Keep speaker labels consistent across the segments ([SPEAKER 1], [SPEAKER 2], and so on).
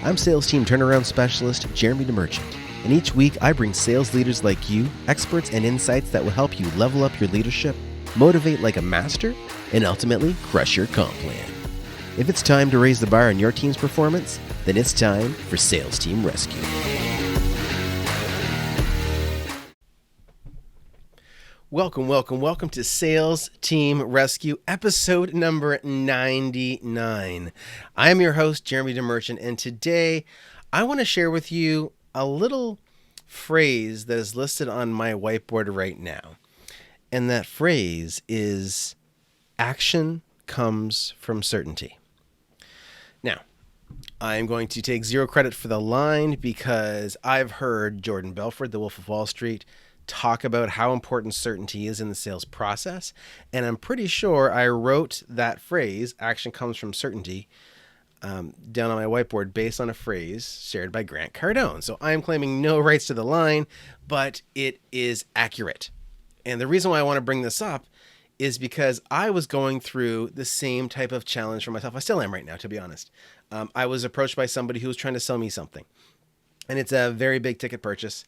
[SPEAKER 1] I'm sales team turnaround specialist Jeremy DeMerchant, and each week I bring sales leaders like you experts and insights that will help you level up your leadership, motivate like a master, and ultimately crush your comp plan. If it's time to raise the bar on your team's performance, then it's time for Sales Team Rescue. Welcome to Sales Team Rescue, episode number 99. I am your host, Jeremy DeMerchant, and today I want to share with you a little phrase that is listed on my whiteboard right now. And that phrase is, action comes from certainty. Now, I'm going to take zero credit for the line because I've heard Jordan Belfort, the Wolf of Wall Street, talk about how important certainty is in the sales process. And I'm pretty sure I wrote that phrase, action comes from certainty, down on my whiteboard based on a phrase shared by Grant Cardone. So I'm claiming no rights to the line, but it is accurate. And the reason why I want to bring this up is because I was going through the same type of challenge for myself. I still am right now, to be honest. I was approached by somebody who was trying to sell me something. And it's a very big ticket purchase.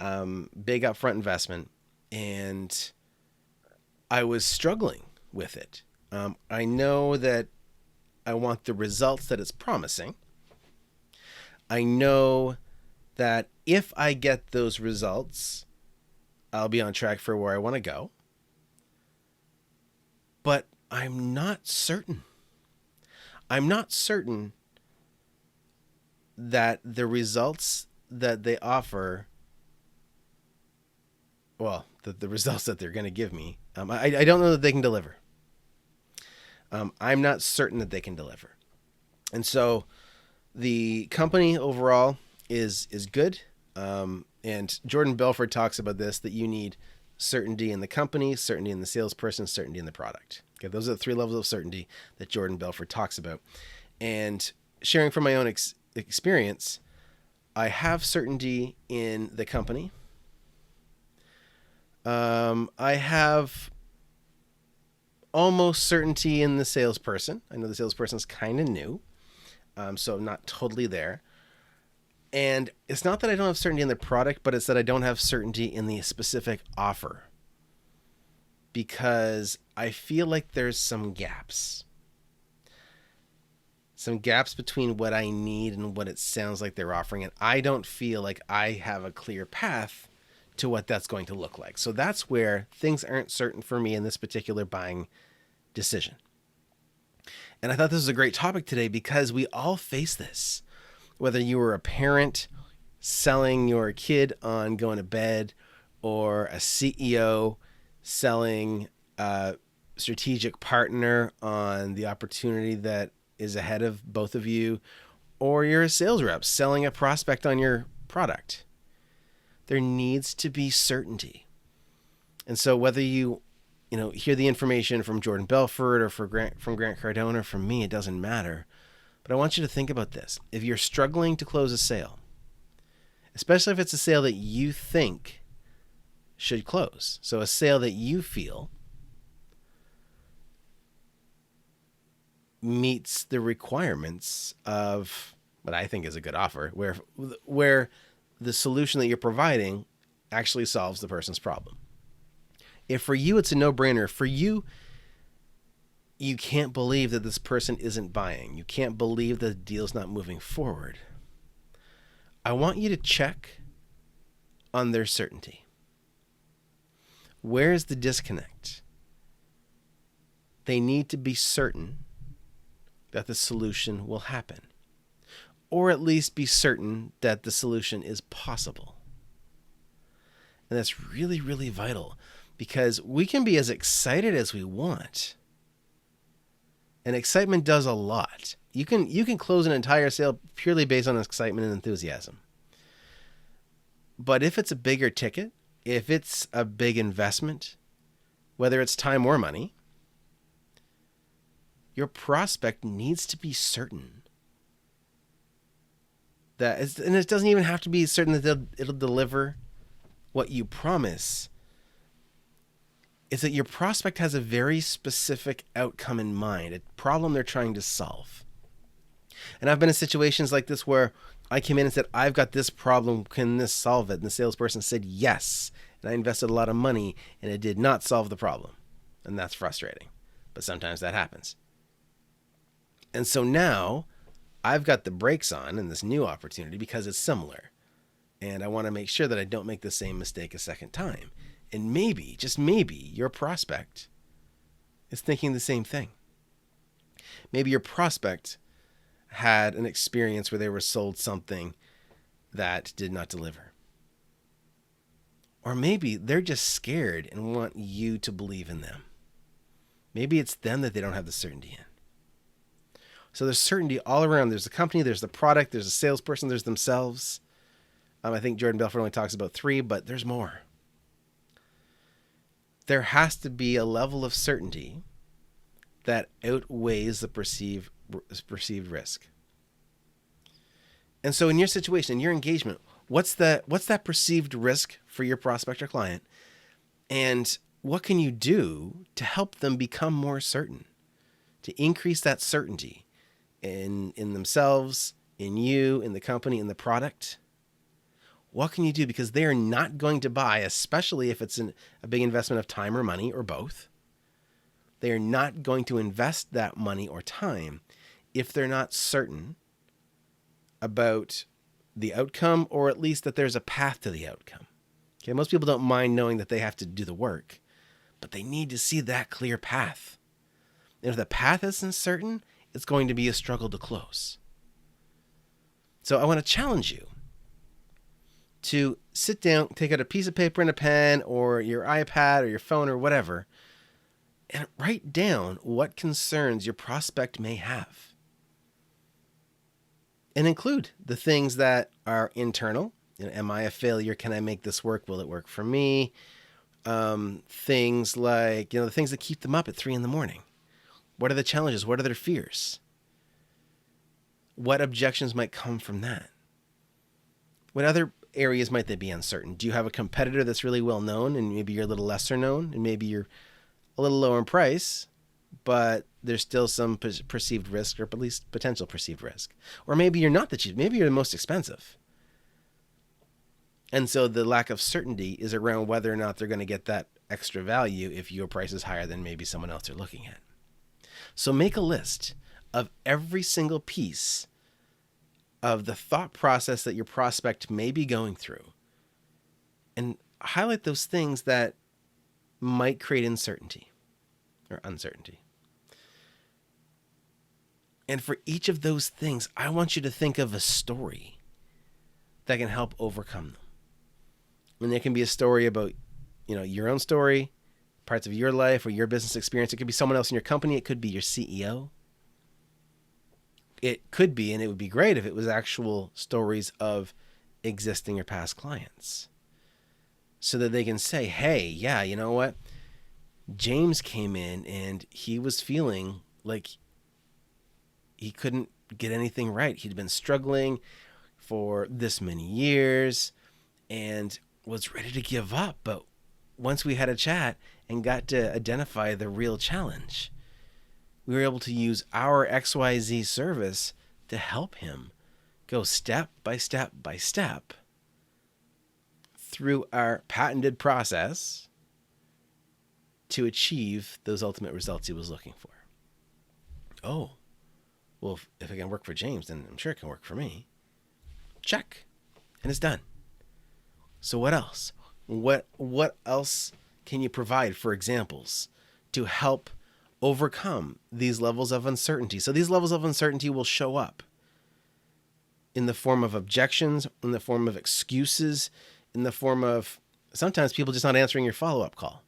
[SPEAKER 1] Big upfront investment, and I was struggling with it. I know that I want the results that it's promising. I know that if I get those results, I'll be on track for where I want to go. But I'm not certain. I'm not certain that the results that they offer, the results that they're going to give me, I don't know that they can deliver. I'm not certain that they can deliver. And so the company overall is good. And Jordan Belfort talks about this, that you need certainty in the company, certainty in the salesperson, certainty in the product. Okay, those are the three levels of certainty that Jordan Belfort talks about. And sharing from my own experience, I have certainty in the company. I have almost certainty in the salesperson. I know the salesperson's kind of new, so I'm not totally there. And it's not that I don't have certainty in the product, but it's that I don't have certainty in the specific offer, because I feel like there's some gaps. Some gaps between what I need and what it sounds like they're offering. And I don't feel like I have a clear path to what that's going to look like. So that's where things aren't certain for me in this particular buying decision. And I thought this was a great topic today because we all face this. Whether you were a parent selling your kid on going to bed, or a CEO selling a strategic partner on the opportunity that is ahead of both of you, or you're a sales rep selling a prospect on your product. There needs to be certainty. And so whether you hear the information from Jordan Belfort or from Grant Cardone or from me, it doesn't matter. But I want you to think about this. If you're struggling to close a sale, especially if it's a sale that you think should close, so a sale that you feel meets the requirements of what I think is a good offer, where the solution that you're providing actually solves the person's problem. If for you it's a no-brainer, for you can't believe that this person isn't buying. You can't believe that the deal's not moving forward. I want you to check on their certainty. Where is the disconnect? They need to be certain that the solution will happen, or at least be certain that the solution is possible. And that's really, really vital, because we can be as excited as we want. And excitement does a lot. You can close an entire sale purely based on excitement and enthusiasm. But if it's a bigger ticket, if it's a big investment, whether it's time or money, your prospect needs to be certain that, and it doesn't even have to be certain that it'll deliver what you promise. Is that your prospect has a very specific outcome in mind, a problem they're trying to solve. And I've been in situations like this where I came in and said, I've got this problem. Can this solve it? And the salesperson said yes. And I invested a lot of money and it did not solve the problem. And that's frustrating. But sometimes that happens. And so now I've got the brakes on in this new opportunity because it's similar. And I want to make sure that I don't make the same mistake a second time. And maybe, just maybe, your prospect is thinking the same thing. Maybe your prospect had an experience where they were sold something that did not deliver. Or maybe they're just scared and want you to believe in them. Maybe it's them that they don't have the certainty in. So there's certainty all around. There's the company, there's the product, there's a salesperson, there's themselves. I think Jordan Belfort only talks about 3, but there's more. There has to be a level of certainty that outweighs the perceived risk. And so in your situation, in your engagement, what's that perceived risk for your prospect or client? And what can you do to help them become more certain, to increase that certainty in themselves, in you, in the company, in the product? What can you do? Because they are not going to buy, especially if it's a big investment of time or money or both. They are not going to invest that money or time if they're not certain about the outcome, or at least that there's a path to the outcome. Okay, most people don't mind knowing that they have to do the work, but they need to see that clear path. And if the path isn't certain, it's going to be a struggle to close. So I want to challenge you to sit down, take out a piece of paper and a pen or your iPad or your phone or whatever, and write down what concerns your prospect may have. And include the things that are internal. Am I a failure? Can I make this work? Will it work for me? Things like, the things that keep them up at 3 a.m. What are the challenges? What are their fears? What objections might come from that? What other areas might they be uncertain? Do you have a competitor that's really well known and maybe you're a little lesser known and maybe you're a little lower in price, but there's still some perceived risk or at least potential perceived risk? Or maybe you're not the cheap, maybe you're the most expensive. And so the lack of certainty is around whether or not they're going to get that extra value if your price is higher than maybe someone else they're looking at. So make a list of every single piece of the thought process that your prospect may be going through and highlight those things that might create uncertainty. And for each of those things, I want you to think of a story that can help overcome them. And it can be a story about, your own story, parts of your life or your business experience. It could be someone else in your company. It could be your CEO. It could be, and it would be great if it was actual stories of existing or past clients, so that they can say, hey, yeah, you know what? James came in and he was feeling like he couldn't get anything right. He'd been struggling for this many years and was ready to give up. But once we had a chat and got to identify the real challenge, we were able to use our XYZ service to help him go step by step by step through our patented process to achieve those ultimate results he was looking for. Oh, well, if it can work for James, then I'm sure it can work for me. Check. And it's done. So what else? What else can you provide for examples to help overcome these levels of uncertainty? So these levels of uncertainty will show up in the form of objections, in the form of excuses, in the form of sometimes people just not answering your follow-up call.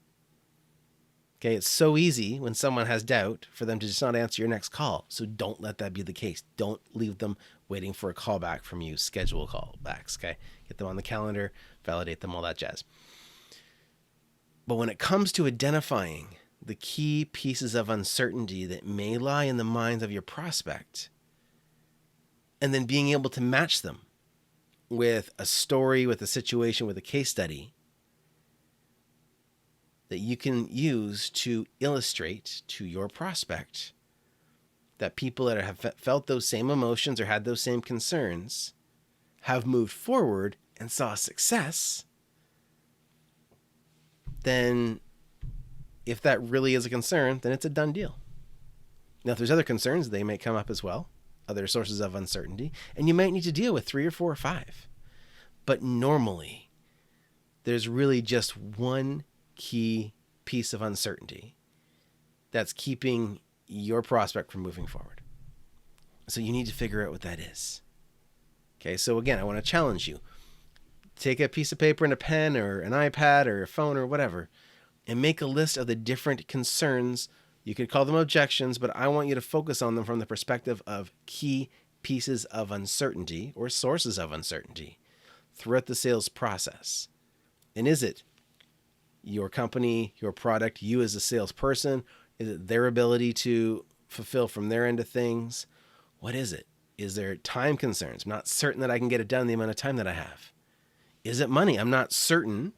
[SPEAKER 1] Okay, it's so easy when someone has doubt for them to just not answer your next call. So don't let that be the case. Don't leave them waiting for a call back from you. Schedule callbacks, okay? Get them on the calendar, validate them, all that jazz. But when it comes to identifying the key pieces of uncertainty that may lie in the minds of your prospect, and then being able to match them with a story, with a situation, with a case study that you can use to illustrate to your prospect that people that have felt those same emotions or had those same concerns have moved forward and saw success, then if that really is a concern, then it's a done deal. Now, if there's other concerns, they may come up as well, other sources of uncertainty, and you might need to deal with 3 or 4 or 5. But normally, there's really just one key piece of uncertainty that's keeping your prospect from moving forward. So you need to figure out what that is. Okay, so again, I want to challenge you. Take a piece of paper and a pen or an iPad or a phone or whatever, and make a list of the different concerns. You could call them objections, but I want you to focus on them from the perspective of key pieces of uncertainty or sources of uncertainty throughout the sales process. And is it your company, your product, you as a salesperson? Is it their ability to fulfill from their end of things? What is it? Is there time concerns? I'm not certain that I can get it done in the amount of time that I have. Is it money? I'm not certain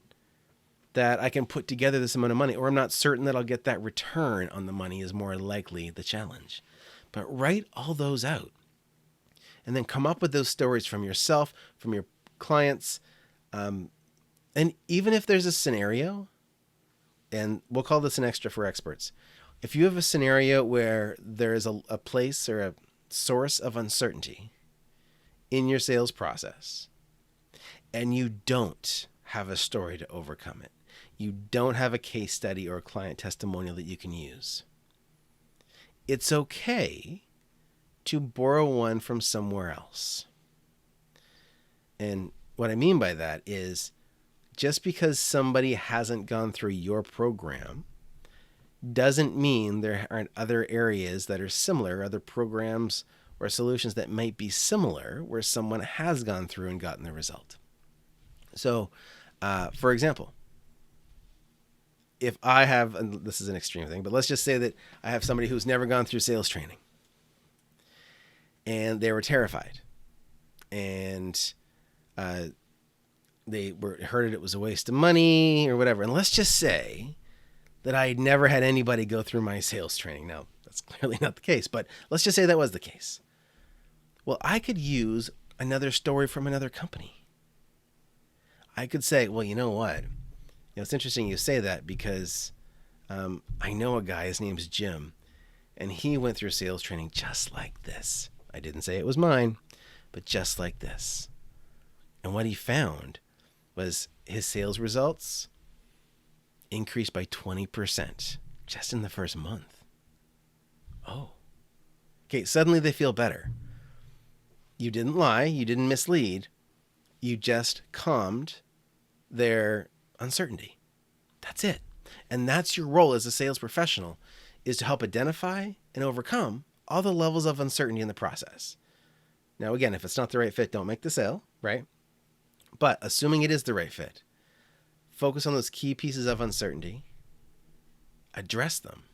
[SPEAKER 1] that I can put together this amount of money, or I'm not certain that I'll get that return on the money is more likely the challenge. But write all those out and then come up with those stories from yourself, from your clients. And even if there's a scenario, and we'll call this an extra for experts. If you have a scenario where there is a place or a source of uncertainty in your sales process, and you don't have a story to overcome it, you don't have a case study or a client testimonial that you can use, it's okay to borrow one from somewhere else. And what I mean by that is, just because somebody hasn't gone through your program doesn't mean there aren't other areas that are similar, other programs or solutions that might be similar where someone has gone through and gotten the result. So, for example, if I have, and this is an extreme thing, but let's just say that I have somebody who's never gone through sales training and they were terrified and they heard it was a waste of money or whatever. And let's just say that I never had anybody go through my sales training. Now, that's clearly not the case, but let's just say that was the case. Well, I could use another story from another company. I could say, well, you know what? It's interesting you say that because I know a guy, his name's Jim, and he went through sales training just like this. I didn't say it was mine, but just like this. And what he found was his sales results increased by 20% just in the first month. Oh. Okay, suddenly they feel better. You didn't lie, you didn't mislead, you just calmed their uncertainty. That's it. And that's your role as a sales professional, is to help identify and overcome all the levels of uncertainty in the process. Now, again, if it's not the right fit, don't make the sale, right? But assuming it is the right fit, focus on those key pieces of uncertainty, address them,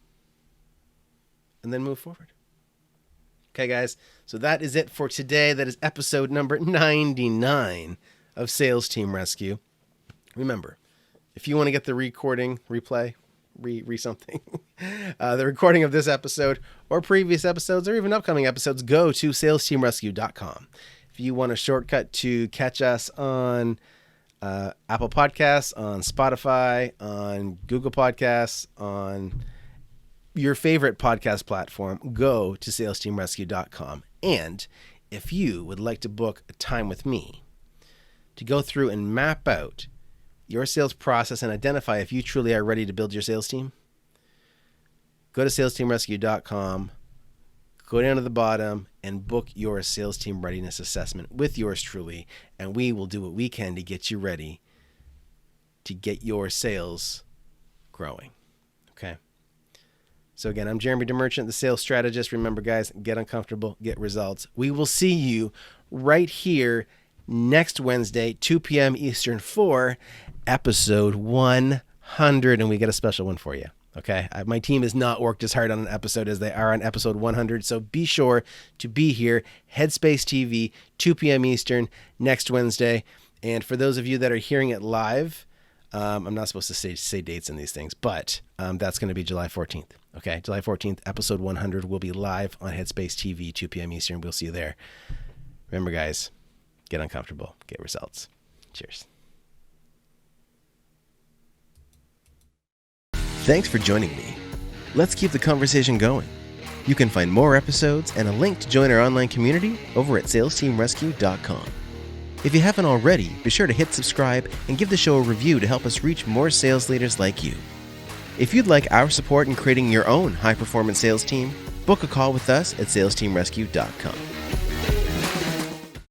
[SPEAKER 1] and then move forward. Okay, guys, so that is it for today. That is episode number 99 of Sales Team Rescue. Remember, if you want to get the recording, replay, something, the recording of this episode or previous episodes or even upcoming episodes, go to salesteamrescue.com. If you want a shortcut to catch us on Apple Podcasts, on Spotify, on Google Podcasts, on your favorite podcast platform, go to salesteamrescue.com. And if you would like to book a time with me to go through and map out your sales process and identify if you truly are ready to build your sales team, go to salesteamrescue.com, go down to the bottom and book your sales team readiness assessment with yours truly, and we will do what we can to get you ready to get your sales growing. Okay? So again, I'm Jeremy DeMerchant, the sales strategist. Remember, guys, get uncomfortable, get results. We will see you right here next Wednesday, 2 p.m. Eastern for episode 100, and we get a special one for you. Okay, my team has not worked as hard on an episode as they are on episode 100, so be sure to be here, Headspace TV, 2 p.m. Eastern, next Wednesday. And for those of you that are hearing it live, I'm not supposed to say dates in these things, but that's going to be July 14th. Okay, July 14th, episode 100 will be live on Headspace TV, 2 p.m. Eastern. We'll see you there. Remember, guys, get uncomfortable, get results. Cheers. Thanks for joining me. Let's keep the conversation going. You can find more episodes and a link to join our online community over at salesteamrescue.com. If you haven't already, be sure to hit subscribe and give the show a review to help us reach more sales leaders like you. If you'd like our support in creating your own high-performance sales team, book a call with us at salesteamrescue.com.